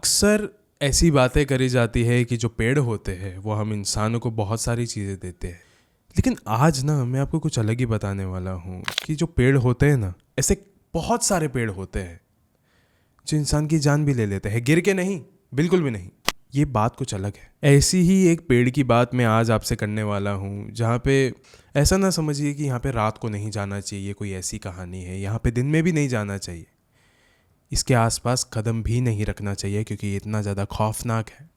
अक्सर ऐसी बातें करी जाती है कि जो पेड़ होते हैं वो हम इंसानों को बहुत सारी चीज़ें देते हैं। लेकिन आज ना मैं आपको कुछ अलग ही बताने वाला हूँ कि जो पेड़ होते हैं ना, ऐसे बहुत सारे पेड़ होते हैं जो इंसान की जान भी ले लेते हैं, गिर के नहीं, बिल्कुल भी नहीं। ये बात कुछ अलग है। ऐसी ही एक पेड़ की बात मैं आज आपसे करने वाला हूँ, जहाँ पे ऐसा ना समझिए कि यहाँ पे रात को नहीं जाना चाहिए, कोई ऐसी कहानी है। यहाँ पे दिन में भी नहीं जाना चाहिए, इसके आसपास कदम भी नहीं रखना चाहिए, क्योंकि ये इतना ज़्यादा खौफनाक है।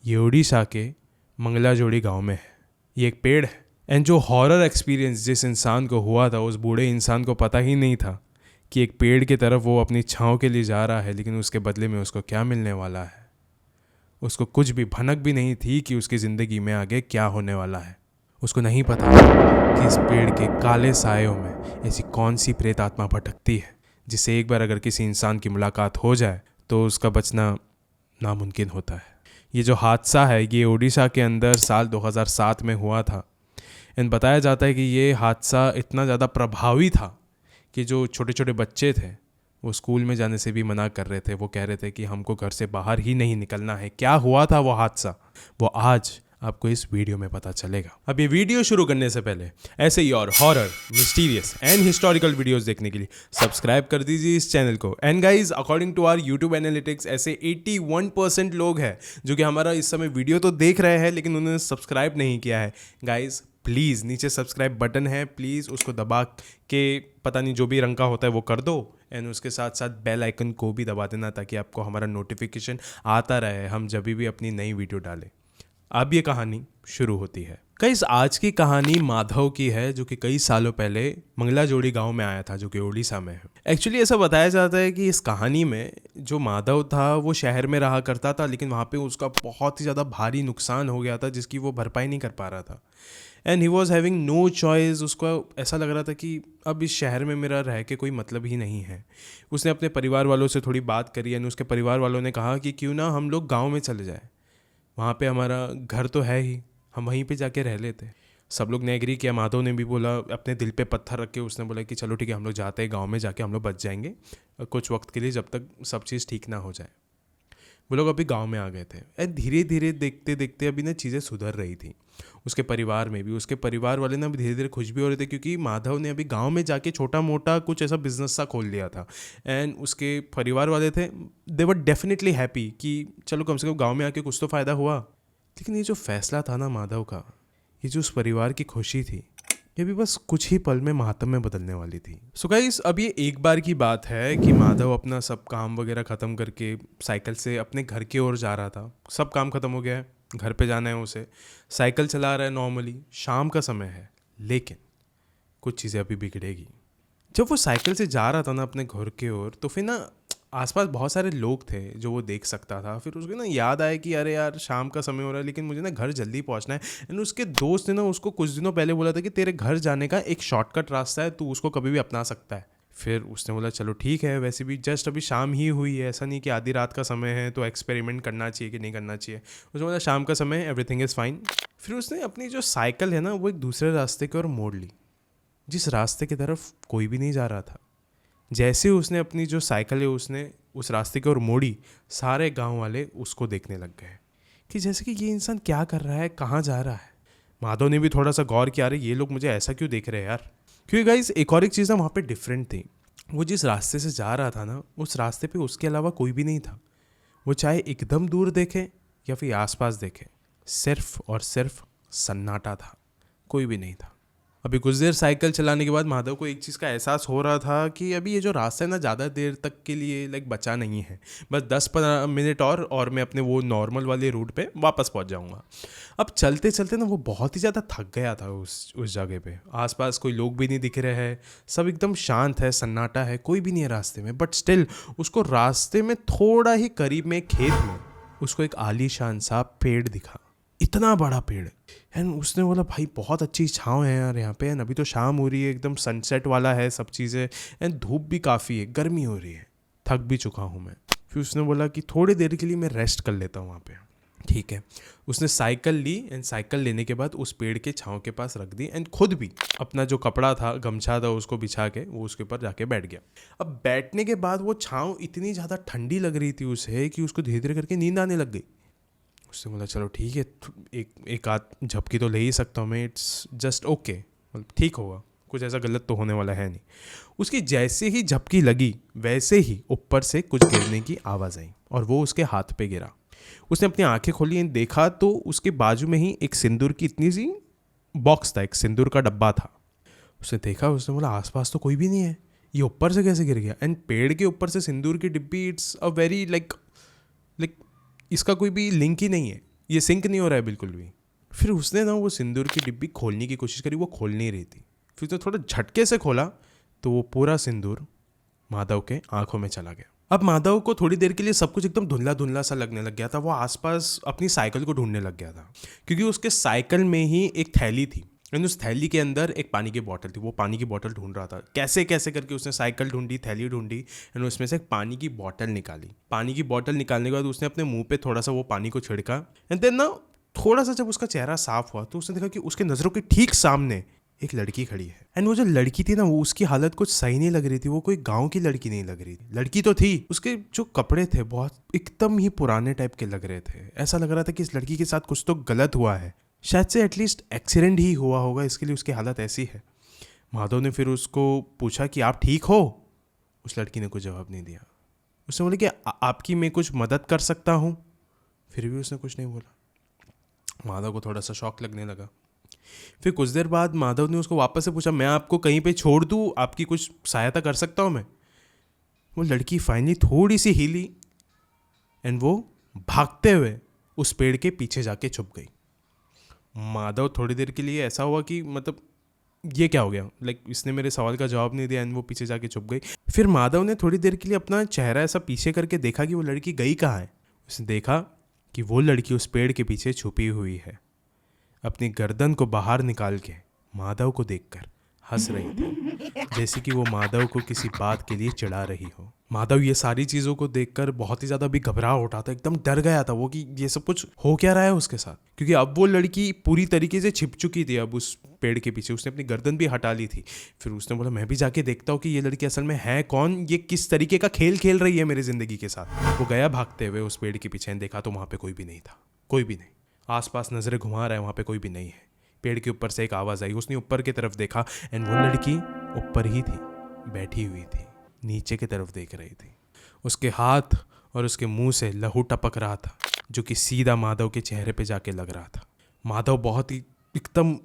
ये उड़ीसा के मंगलाजोड़ी गांव में है। ये एक पेड़ है। एंड जो हॉरर एक्सपीरियंस जिस इंसान को हुआ था, उस बूढ़े इंसान को पता ही नहीं था कि एक पेड़ की तरफ वो अपनी छांव के लिए जा रहा है, लेकिन उसके बदले में उसको क्या मिलने वाला है। उसको कुछ भी भनक भी नहीं थी कि उसकी ज़िंदगी में आगे क्या होने वाला है। उसको नहीं पता कि इस पेड़ के काले सायों में ऐसी कौन सी प्रेत आत्मा भटकती है, जिससे एक बार अगर किसी इंसान की मुलाकात हो जाए तो उसका बचना नामुमकिन होता है। ये जो हादसा है, ये उड़ीसा के अंदर साल 2007 में हुआ था। एंड बताया जाता है कि ये हादसा इतना ज़्यादा प्रभावी था कि जो छोटे छोटे बच्चे थे वो स्कूल में जाने से भी मना कर रहे थे। वो कह रहे थे कि हमको घर से बाहर ही नहीं निकलना है। क्या हुआ था वो हादसा, वो आज आपको इस वीडियो में पता चलेगा। अब ये वीडियो शुरू करने से पहले ऐसे ही और horror, mysterious and historical videos देखने के लिए सब्सक्राइब कर दीजिए इस चैनल को। And guys, according to our YouTube analytics, ऐसे 81% लोग हैं जो कि हमारा इस समय वीडियो तो देख रहे हैं, लेकिन उन्होंने सब्सक्राइब नहीं किया है। गाइज प्लीज़, नीचे सब्सक्राइब बटन है, प्लीज़ उसको दबा के, पता नहीं जो भी रंग का होता है वो कर दो। एंड उसके साथ साथ बेल आइकन को भी दबा देना, ताकि आपको हमारा नोटिफिकेशन आता रहे हम जब भी अपनी नई वीडियो डालें। अब ये कहानी शुरू होती है। गाइस, आज की कहानी माधव की है, जो कि कई सालों पहले मंगलाजोड़ी गांव में आया था, जो कि उड़ीसा में है। एक्चुअली ऐसा बताया जाता है कि इस कहानी में जो माधव था वो शहर में रहा करता था, लेकिन वहाँ पे उसका बहुत ही ज़्यादा भारी नुकसान हो गया था, जिसकी वो भरपाई नहीं कर पा रहा था। And he was having no choice. उसको ऐसा लग रहा था कि अब इस शहर में मेरा रह के कोई मतलब ही नहीं है। उसने अपने परिवार वालों से थोड़ी बात करी, एंड उसके परिवार वालों ने कहा कि क्यों ना हम लोग गाँव में चले जाए, वहाँ पे हमारा घर तो है ही, हम वहीं पे जाके रह लेते। सब लोग ने एग्री किया। माधव ने भी बोला, अपने दिल पे पत्थर रख के उसने बोला कि चलो ठीक है, हम लोग जाते हैं गांव में, जाके हम लोग बच जाएंगे कुछ वक्त के लिए, जब तक सब चीज़ ठीक ना हो जाए। वो लोग अभी गांव में आ गए थे। एंड धीरे धीरे देखते देखते अभी ना चीज़ें सुधर रही थी उसके परिवार में भी। उसके परिवार वाले ना अभी धीरे धीरे खुश भी हो रहे थे, क्योंकि माधव ने अभी गांव में जाके छोटा मोटा कुछ ऐसा बिजनेस सा खोल लिया था। एंड उसके परिवार वाले थे, दे वर डेफिनेटली हैप्पी कि चलो कम से कम गांव में आके कुछ तो फ़ायदा हुआ। लेकिन ये जो फैसला था ना माधव का, ये जो उस परिवार की खुशी थी, ये भी बस कुछ ही पल में मातम में बदलने वाली थी। सो गाइस, अब ये एक बार की बात है कि माधव अपना सब काम वगैरह ख़त्म करके साइकिल से अपने घर की ओर जा रहा था। सब काम ख़त्म हो गया है, घर पे जाना है उसे। साइकिल चला रहा है नॉर्मली, शाम का समय है, लेकिन कुछ चीज़ें अभी बिगड़ेगी। जब वो साइकिल से जा रहा था ना अपने घर की ओर, तो फिर ना आसपास बहुत सारे लोग थे जो वो देख सकता था। फिर उसको ना याद आया कि अरे यार, शाम का समय हो रहा है, लेकिन मुझे ना घर जल्दी पहुंचना है। एंड उसके दोस्त ने ना उसको कुछ दिनों पहले बोला था कि तेरे घर जाने का एक शॉर्टकट रास्ता है, तू उसको कभी भी अपना सकता है। फिर उसने बोला चलो ठीक है, वैसे भी जस्ट अभी शाम ही हुई है, ऐसा नहीं कि आधी रात का समय है तो एक्सपेरिमेंट करना चाहिए कि नहीं करना चाहिए। उसने बोला शाम का समय, एवरीथिंग इज़ फाइन। फिर उसने अपनी जो साइकिल है ना, वो एक दूसरे रास्ते की ओर मोड़ ली, जिस रास्ते की तरफ कोई भी नहीं जा रहा था। जैसे उसने अपनी जो साइकिल है उसने उस रास्ते की ओर मोड़ी, सारे गांव वाले उसको देखने लग गए कि जैसे कि ये इंसान क्या कर रहा है, कहाँ जा रहा है। माधव ने भी थोड़ा सा गौर किया, अरे ये लोग मुझे ऐसा क्यों देख रहे हैं यार। क्योंकि गाइस, एक और एक चीज़ ना वहाँ पे डिफरेंट थी। वो जिस रास्ते से जा रहा था ना, उस रास्ते पे उसके अलावा कोई भी नहीं था। वो चाहे एकदम दूर देखे या फिर आसपास देखे, सिर्फ और सिर्फ सन्नाटा था, कोई भी नहीं था। अभी कुछ देर साइकिल चलाने के बाद माधव को एक चीज़ का एहसास हो रहा था कि अभी ये जो रास्ता है ना, ज़्यादा देर तक के लिए बचा नहीं है। बस 10-15 मिनट और मैं अपने वो नॉर्मल वाले रूट पे वापस पहुंच जाऊंगा। अब चलते चलते ना वो बहुत ही ज़्यादा थक गया था उस जगह पे। आसपास कोई लोग भी नहीं दिख रहे हैं, सब एकदम शांत है, सन्नाटा है, कोई भी नहीं है रास्ते में। बट स्टिल उसको रास्ते में थोड़ा ही करीब में खेत में उसको एक आलीशान सा पेड़ दिखा, इतना बड़ा पेड़। एंड उसने बोला भाई बहुत अच्छी छाँव है यार यहाँ पे। एंड अभी तो शाम हो रही है, एकदम सनसेट वाला है सब चीज़ें। एंड धूप भी काफ़ी है, गर्मी हो रही है, थक भी चुका हूँ मैं। फिर उसने बोला कि थोड़ी देर के लिए मैं रेस्ट कर लेता हूँ वहाँ पे, ठीक है, उसने साइकिल ली एंड साइकिल लेने के बाद उस पेड़ के छांव के पास रख दी एंड खुद भी अपना जो कपड़ा था, गमछा था, उसको बिछा के वो उसके ऊपर जाके बैठ गया। अब बैठने के बाद वो छांव इतनी ज़्यादा ठंडी लग रही थी उसे कि उसको धीरे धीरे करके नींद आने लग गई। उसने बोला चलो ठीक है, एक आध झपकी तो ले ही सकता हूँ मैं, इट्स जस्ट ओके, मतलब ठीक होगा, कुछ ऐसा गलत तो होने वाला है नहीं। उसकी जैसे ही झपकी लगी वैसे ही ऊपर से कुछ गिरने की आवाज़ आई और वो उसके हाथ पे गिरा। उसने अपनी आंखें खोली एंड देखा तो उसके बाजू में ही एक सिंदूर की इतनी सी बॉक्स था, एक सिंदूर का डब्बा था। उसने देखा, उसने बोला आसपास तो कोई भी नहीं है, ये ऊपर से कैसे गिर गया? एंड पेड़ के ऊपर से सिंदूर की डिब्बी, इट्स अ वेरी लाइक इसका कोई भी लिंक ही नहीं है, ये सिंक नहीं हो रहा है बिल्कुल भी। फिर उसने ना वो सिंदूर की डिब्बी खोलने की कोशिश करी, वो खोल नहीं रही थी। फिर उसने थोड़ा झटके से खोला तो वो पूरा सिंदूर माधव के आंखों में चला गया। अब माधव को थोड़ी देर के लिए सब कुछ एकदम धुंधला धुंधला सा लगने लग गया था। वो आसपास अपनी साइकिल को ढूंढने लग गया था क्योंकि उसके साइकिल में ही एक थैली थी एंड उस थैली के अंदर एक पानी की बोतल थी। वो पानी की बोतल ढूंढ रहा था, कैसे कैसे करके उसने साइकिल ढूंढी, थैली ढूंढी एंड उसमें से एक पानी की बोतल निकाली। पानी की बोतल निकालने के बाद उसने अपने मुंह पे थोड़ा सा वो पानी को छिड़का एंड देन ना थोड़ा सा जब उसका चेहरा साफ हुआ तो उसने देखा कि उसके नज़रों के ठीक सामने एक लड़की खड़ी है। एंड वो जो लड़की थी ना, वो उसकी हालत कुछ सही नहीं लग रही थी। वो कोई गांव की लड़की नहीं लग रही थी। लड़की तो थी, उसके जो कपड़े थे बहुत एकदम ही पुराने टाइप के लग रहे थे। ऐसा लग रहा था कि इस लड़की के साथ कुछ तो गलत हुआ है, शायद से एटलीस्ट एक्सीडेंट ही हुआ होगा, इसके लिए उसकी हालत ऐसी है। माधव ने फिर उसको पूछा कि आप ठीक हो? उस लड़की ने कुछ जवाब नहीं दिया। उसने बोला कि आपकी मैं कुछ मदद कर सकता हूँ? फिर भी उसने कुछ नहीं बोला। माधव को थोड़ा सा शॉक लगने लगा। फिर कुछ देर बाद माधव ने उसको वापस से पूछा, मैं आपको कहीं पे छोड़ दूँ, आपकी कुछ सहायता कर सकता हूँ मैं? वो लड़की फाइनली थोड़ी सी हिली एंड वो भागते हुए उस पेड़ के पीछे जाके छुप गई। माधव थोड़ी देर के लिए ऐसा हुआ कि मतलब ये क्या हो गया, इसने मेरे सवाल का जवाब नहीं दिया एंड वो पीछे जाके छुप गई। फिर माधव ने थोड़ी देर के लिए अपना चेहरा ऐसा पीछे करके देखा कि वो लड़की गई कहाँ है। उसने देखा कि वो लड़की उस पेड़ के पीछे छुपी हुई है, अपनी गर्दन को बाहर निकाल के माधव को देखकर हंस रही थी, जैसे कि वो माधव को किसी बात के लिए चिढ़ा रही हो। माधव ये सारी चीज़ों को देखकर बहुत ही ज़्यादा भी घबरा उठा था, एकदम डर गया था वो कि ये सब कुछ हो क्या रहा है उसके साथ, क्योंकि अब वो लड़की पूरी तरीके से छिप चुकी थी। अब उस पेड़ के पीछे उसने अपनी गर्दन भी हटा ली थी। फिर उसने बोला मैं भी जाके देखता हूँ कि ये लड़की असल में है कौन, ये किस तरीके का खेल खेल रही है मेरी ज़िंदगी के साथ। वो गया भागते हुए उस पेड़ के पीछे, देखा तो वहाँ पे कोई भी नहीं था, कोई भी नहीं। आसपास नज़रें घुमा रहा है, वहाँ पे कोई भी नहीं है। पेड़ के ऊपर से एक आवाज़ आई, उसने ऊपर की तरफ देखा एंड वो लड़की ऊपर ही थी, बैठी हुई थी, नीचे की तरफ देख रही थी। उसके हाथ और उसके मुंह से लहू टपक रहा था, जो कि सीधा माधव के चेहरे पे जाके लग रहा था। माधव बहुत ही एकदम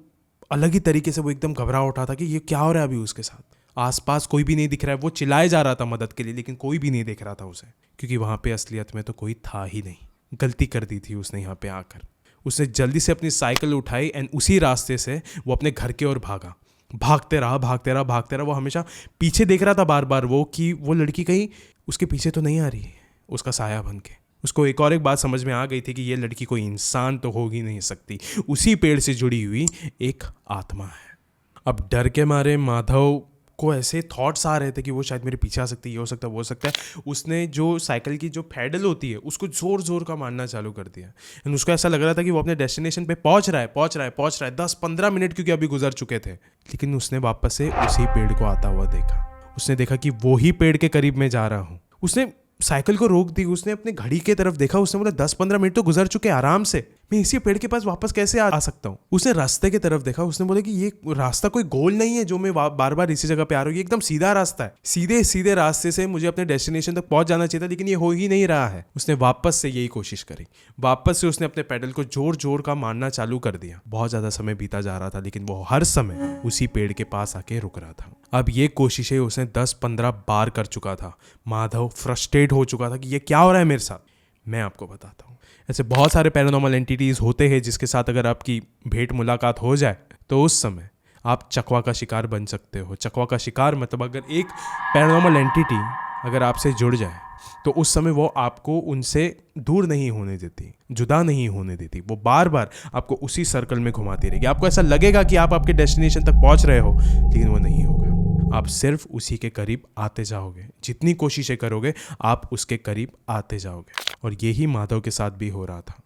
अलग ही तरीके से वो एकदम घबरा उठा था कि ये क्या हो रहा है अभी उसके साथ। आसपास कोई भी नहीं दिख रहा है। वो चिल्लाए जा रहा था मदद के लिए, लेकिन कोई भी नहीं देख रहा था उसे, क्योंकि वहाँ पे असलियत में तो कोई था ही नहीं। गलती कर दी थी उसने यहाँ पे आकर। उसने जल्दी से अपनी साइकिल उठाई एंड उसी रास्ते से वो अपने घर की ओर भागा। भागते रहा भागते रहा भागते रहा। वो हमेशा पीछे देख रहा था बार बार वो कि वो लड़की कहीं उसके पीछे तो नहीं आ रही है, उसका साया बन के। उसको एक और एक बात समझ में आ गई थी कि ये लड़की कोई इंसान तो हो ही नहीं सकती, उसी पेड़ से जुड़ी हुई एक आत्मा है। अब डर के मारे माधव को ऐसे थॉट्स आ रहे थे कि वो शायद मेरे पीछे आ सकती है, ये हो सकता है वो हो सकता है। उसने जो साइकिल की जो पैडल होती है उसको ज़ोर ज़ोर का मारना चालू कर दिया एंड उसको ऐसा लग रहा था कि वो अपने डेस्टिनेशन पे पहुंच रहा है। 10-15 मिनट क्योंकि अभी गुजर चुके थे। लेकिन उसने वापस से उसी पेड़ को आता हुआ देखा। उसने देखा कि वो ही पेड़ के करीब में जा रहा हूँ। उसने साइकिल को रोक दी, उसने अपने घड़ी की तरफ देखा। उसने बोला 10-15 मिनट तो गुजर चुके आराम से, मैं इसी पेड़ के पास वापस कैसे आ सकता हूँ। उसने रास्ते की तरफ देखा। उसने बोला कि ये रास्ता कोई गोल नहीं है जो मैं बार बार इसी जगह पे आ रहा हूँ, ये एकदम सीधा रास्ता है। सीधे सीधे रास्ते से मुझे अपने डेस्टिनेशन तक पहुंच जाना चाहिए था, लेकिन ये हो ही नहीं रहा है। उसने वापस से यही कोशिश करी। वापस से उसने अपने पैडल को जोर जोर का मारना चालू कर दिया। बहुत ज्यादा समय बीता जा रहा था, लेकिन वो हर समय उसी पेड़ के पास आके रुक रहा था। अब ये कोशिशें उसने 10-15 बार कर चुका था। माधव फ्रस्ट्रेट हो चुका था कि ये क्या हो रहा है मेरे साथ। मैं आपको बताता हूँ, ऐसे बहुत सारे पैरानॉर्मल एंटिटीज़ होते हैं जिसके साथ अगर आपकी भेंट मुलाकात हो जाए तो उस समय आप चकवा का शिकार बन सकते हो। चकवा का शिकार मतलब अगर एक पैरानॉर्मल एंटिटी अगर आपसे जुड़ जाए तो उस समय वो आपको उनसे दूर नहीं होने देती, जुदा नहीं होने देती। वो बार बार आपको उसी सर्कल में घुमाती रहेगी। आपको ऐसा लगेगा कि आप आपके डेस्टिनेशन तक पहुंच रहे हो, लेकिन वो नहीं होगा। आप सिर्फ उसी के करीब आते जाओगे। जितनी कोशिशें करोगे आप उसके करीब आते जाओगे। और यही माधव के साथ भी हो रहा था।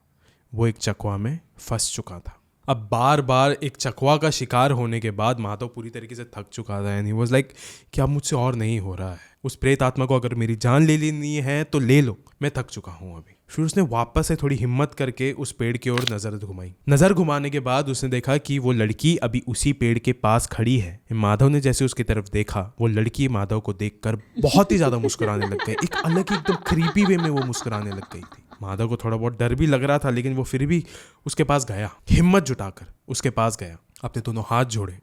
वो एक चकवा में फंस चुका था। अब बार बार एक चकवा का शिकार होने के बाद माधव पूरी तरीके से थक चुका था एंड ही वाज लाइक कि अब मुझसे और नहीं हो रहा है, उस प्रेत आत्मा को अगर मेरी जान ले लेनी है तो ले लो, मैं थक चुका हूँ अभी। फिर उसने वापस से थोड़ी हिम्मत करके उस पेड़ की ओर नजर घुमाई। नजर घुमाने के बाद उसने देखा कि वो लड़की अभी उसी पेड़ के पास खड़ी है। माधव ने जैसे उसकी तरफ देखा, वो लड़की माधव को देखकर बहुत ही ज्यादा मुस्कुराने लग गई। एक अलग ही एकदम क्रीपी वे में वो मुस्कुराने लग गई थी। माधव को थोड़ा बहुत डर भी लग रहा था, लेकिन वो फिर भी उसके पास गया, हिम्मत जुटाकर उसके पास गया, अपने दोनों हाथ जोड़े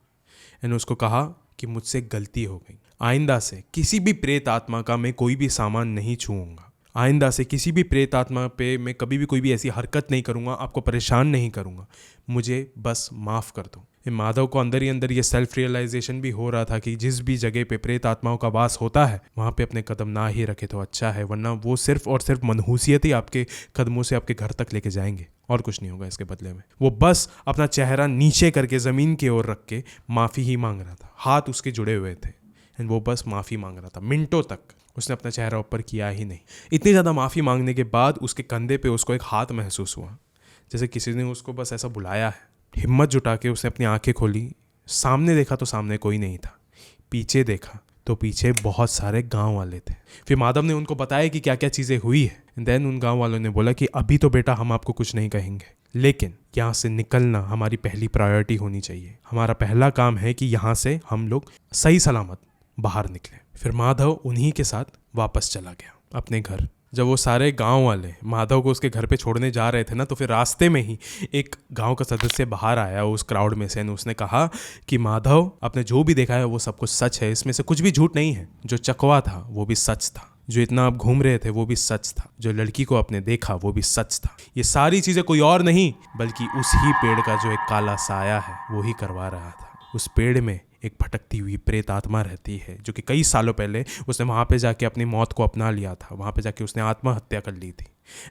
एंड उसको कहा कि मुझसे गलती हो गई, आइंदा से किसी भी प्रेत आत्मा का मैं कोई भी सामान नहीं छूऊंगा, आइंदा से किसी भी प्रेत आत्मा पे मैं कभी भी कोई भी ऐसी हरकत नहीं करूंगा, आपको परेशान नहीं करूंगा, मुझे बस माफ़ कर दो। माधव को अंदर ही अंदर ये सेल्फ रियलाइजेशन भी हो रहा था कि जिस भी जगह पे प्रेत आत्माओं का वास होता है वहाँ पे अपने कदम ना ही रखे तो अच्छा है, वरना वो सिर्फ और सिर्फ मनहूसियत ही आपके कदमों से आपके घर तक लेके जाएंगे और कुछ नहीं होगा इसके बदले में। वो बस अपना चेहरा नीचे करके ज़मीन की ओर रख के माफ़ी ही मांग रहा था, हाथ उसके जुड़े हुए थे एंड वो बस माफ़ी मांग रहा था। मिनटों तक उसने अपना चेहरा ऊपर किया ही नहीं। इतनी ज़्यादा माफ़ी मांगने के बाद उसके कंधे पे उसको एक हाथ महसूस हुआ, जैसे किसी ने उसको बस ऐसा बुलाया है। हिम्मत जुटा के उसने अपनी आंखें खोली, सामने देखा तो सामने कोई नहीं था, पीछे देखा तो पीछे बहुत सारे गांव वाले थे। फिर माधव ने उनको बताया कि क्या क्या चीज़ें हुई है। देन उन गांव वालों ने बोला कि अभी तो बेटा हम आपको कुछ नहीं कहेंगे, लेकिन यहाँ से निकलना हमारी पहली प्रायोरिटी होनी चाहिए। हमारा पहला काम है कि यहाँ से हम लोग सही सलामत बाहर निकले। फिर माधव उन्हीं के साथ वापस चला गया अपने घर। जब वो सारे गांव वाले माधव को उसके घर पे छोड़ने जा रहे थे ना, तो फिर रास्ते में ही एक गांव का सदस्य बाहर आया उस क्राउड में से, उसने कहा कि माधव, आपने जो भी देखा है वो सब कुछ सच है, इसमें से कुछ भी झूठ नहीं है। जो चकवा था वो भी सच था, जो इतना आप घूम रहे थे वो भी सच था, जो लड़की को आपने देखा वो भी सच था। ये सारी चीज़ें कोई और नहीं बल्कि उस ही पेड़ का जो एक काला साया है वो ही करवा रहा था। उस पेड़ में एक भटकती हुई प्रेत आत्मा रहती है, जो कि कई सालों पहले उसने वहाँ पे जाके अपनी मौत को अपना लिया था। वहाँ पे जाके उसने आत्महत्या कर ली थी।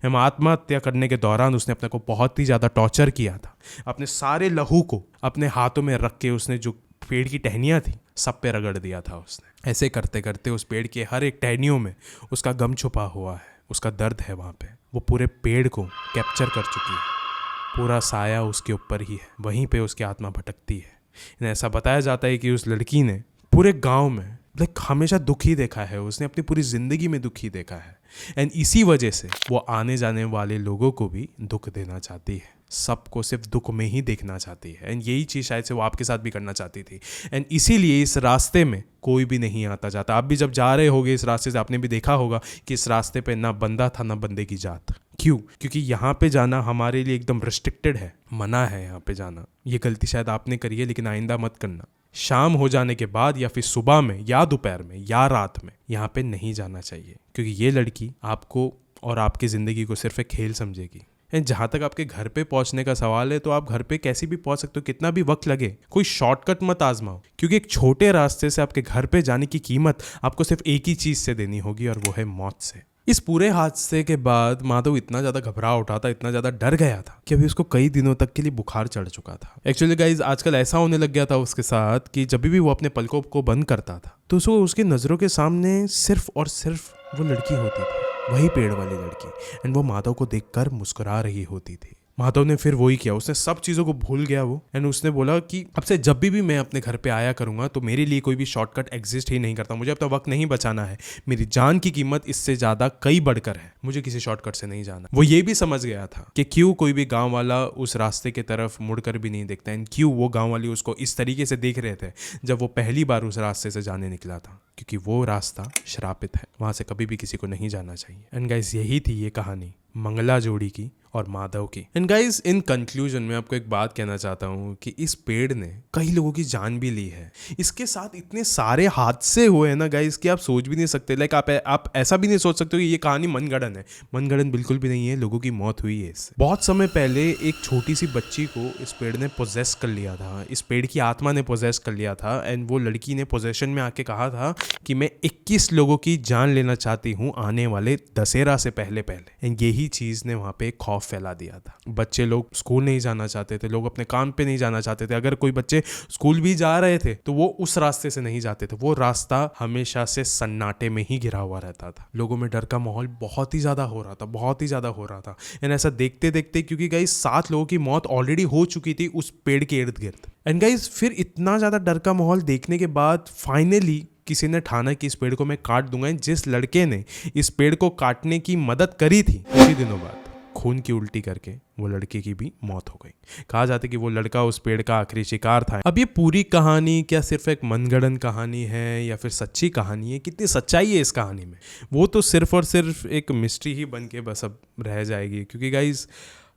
आत्महत्या करने के दौरान उसने अपने को बहुत ही ज़्यादा टॉर्चर किया था। अपने सारे लहू को अपने हाथों में रख के उसने जो पेड़ की टहनियाँ थी सब पे रगड़ दिया था उसने। ऐसे करते करते उस पेड़ के हर एक टहनियों में उसका गम छुपा हुआ है, उसका दर्द है वहाँ पे। वो पूरे पेड़ को कैप्चर कर चुकी है, पूरा साया उसके ऊपर ही है, वहीं पे उसकी आत्मा भटकती है। ऐसा बताया जाता है कि उस लड़की ने पूरे गांव में हमेशा दुख ही देखा है, उसने अपनी पूरी ज़िंदगी में दुख ही देखा है एंड इसी वजह से वो आने जाने वाले लोगों को भी दुख देना चाहती है, सबको सिर्फ दुख में ही देखना चाहती है एंड यही चीज़ शायद से वो आपके साथ भी करना चाहती थी एंड इसीलिए इस रास्ते में कोई भी नहीं आता जाता। आप भी जब जा रहे होगे इस रास्ते से, आपने भी देखा होगा कि इस रास्ते पे ना बंदा था ना बंदे की जात। क्यों? क्योंकि यहाँ पे जाना हमारे लिए एकदम रिस्ट्रिक्टेड है, मना है यहाँ पे जाना। ये गलती शायद आपने करी है, लेकिन आइंदा मत करना। शाम हो जाने के बाद या फिर सुबह में या दोपहर में या रात में यहाँ पे नहीं जाना चाहिए, क्योंकि ये लड़की आपको और आपकी ज़िंदगी को सिर्फ एक खेल समझेगी। एंड जहाँ तक आपके घर पे पहुँचने का सवाल है, तो आप घर पे कैसे भी पहुँच सकते हो, कितना भी वक्त लगे, कोई शॉर्टकट मत आजमाओ, क्योंकि एक छोटे रास्ते से आपके घर पे जाने की कीमत आपको सिर्फ एक ही चीज़ से देनी होगी और वो है मौत से। इस पूरे हादसे के बाद माधव इतना ज़्यादा घबरा उठा था, इतना ज़्यादा डर गया था कि अभी उसको कई दिनों तक के लिए बुखार चढ़ चुका था। एक्चुअली गाइज आजकल ऐसा होने लग गया था उसके साथ कि जब भी वो अपने पलकों को बंद करता था तो उसकी नज़रों के सामने सिर्फ और सिर्फ वो लड़की होती थी, वही पेड़ वाली लड़की, एंड वो माधव को देखकर मुस्कुरा रही होती थी। माधव ने फिर वही किया, उसने सब चीज़ों को भूल गया वो एंड उसने बोला कि अब से जब भी मैं अपने घर पे आया करूँगा तो मेरे लिए कोई भी शॉर्टकट एग्जिस्ट ही नहीं करता, मुझे अपना वक्त नहीं बचाना है, मेरी जान की कीमत इससे ज़्यादा कई बढ़कर है, मुझे किसी शॉर्टकट से नहीं जाना। वो ये भी समझ गया था कि क्यों कोई भी गाँव वाला उस रास्ते की तरफ मुड़कर भी नहीं देखता एंड क्यों वो गाँव वाले उसको इस तरीके से देख रहे थे जब वो पहली बार उस रास्ते से जाने निकला था, क्योंकि वो रास्ता श्रापित है, वहाँ से कभी भी किसी को नहीं जाना चाहिए। एंड गाइस यही थी ये कहानी मंगला जोड़ी की और माधव की। एंड गाइस इन कंक्लूजन में आपको एक बात कहना चाहता हूँ कि इस पेड़ ने कई लोगों की जान भी ली है, इसके साथ इतने सारे हादसे हुए हैं ना गाइस कि आप सोच भी नहीं सकते। लाइक आप ऐसा भी नहीं सोच सकते कि ये कहानी मनगढ़ंत है, मनगढ़ंत बिल्कुल भी नहीं है, लोगों की मौत हुई है इससे। बहुत समय पहले एक छोटी सी बच्ची को इस पेड़ ने पोजेस कर लिया था, इस पेड़ की आत्मा ने पोजेस कर लिया था एंड वो लड़की ने पोजेशन में आके कहा था कि मैं 21 लोगों की जान लेना चाहती हूँ आने वाले दशहरा से पहले। एंड यही चीज़ ने वहाँ पे खौफ फैला दिया था। बच्चे लोग स्कूल नहीं जाना चाहते थे, लोग अपने काम पे नहीं जाना चाहते थे। अगर कोई बच्चे स्कूल भी जा रहे थे तो वो उस रास्ते से नहीं जाते थे, वो रास्ता हमेशा से सन्नाटे में ही घिरा हुआ रहता था। लोगों में डर का माहौल बहुत ही ज्यादा हो रहा था, बहुत ही ज्यादा हो रहा था। एंड ऐसा देखते देखते, क्योंकि गाइस 7 लोगों की मौत ऑलरेडी हो चुकी थी उस पेड़ के इर्द गिर्द। एंड गाइस फिर इतना ज्यादा डर का माहौल देखने के बाद फाइनली किसी ने ठाना कि इस पेड़ को मैं काट दूंगा। जिस लड़के ने इस पेड़ को काटने की मदद करी थी, कुछ ही दिनों बाद खून की उल्टी करके वो लड़के की भी मौत हो गई। कहा जाता है कि वो लड़का उस पेड़ का आखिरी शिकार था। अब ये पूरी कहानी क्या सिर्फ एक मनगढ़ंत कहानी है या फिर सच्ची कहानी है, कितनी सच्चाई है इस कहानी में, वो तो सिर्फ और सिर्फ एक मिस्ट्री ही बन के बस अब रह जाएगी। क्योंकि गाइज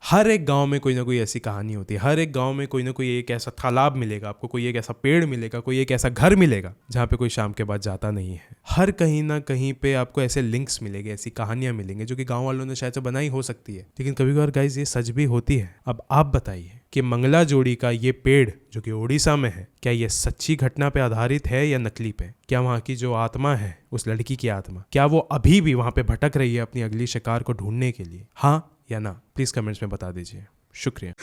हर एक गांव में कोई ना कोई ऐसी कहानी होती है, हर एक गांव में कोई ना कोई एक ऐसा तालाब मिलेगा आपको, कोई एक ऐसा पेड़ मिलेगा, कोई एक ऐसा घर मिलेगा जहाँ पे कोई शाम के बाद जाता नहीं है। हर कहीं ना कहीं पे आपको ऐसे लिंक्स मिलेंगे, ऐसी कहानियां मिलेंगी जो कि गांव वालों ने शायद से बनाई हो सकती है, लेकिन कभी कभार गाइज ये सच भी होती है। अब आप बताइए कि मंगला जोड़ी का ये पेड़ जो कि उड़ीसा में है, क्या ये सच्ची घटना पे आधारित है या नकली पे? क्या वहाँ की जो आत्मा है, उस लड़की की आत्मा, क्या वो अभी भी वहाँ पे भटक रही है अपनी अगली शिकार को ढूंढने के लिए? हाँ या ना, प्लीज कमेंट्स में बता दीजिए। शुक्रिया।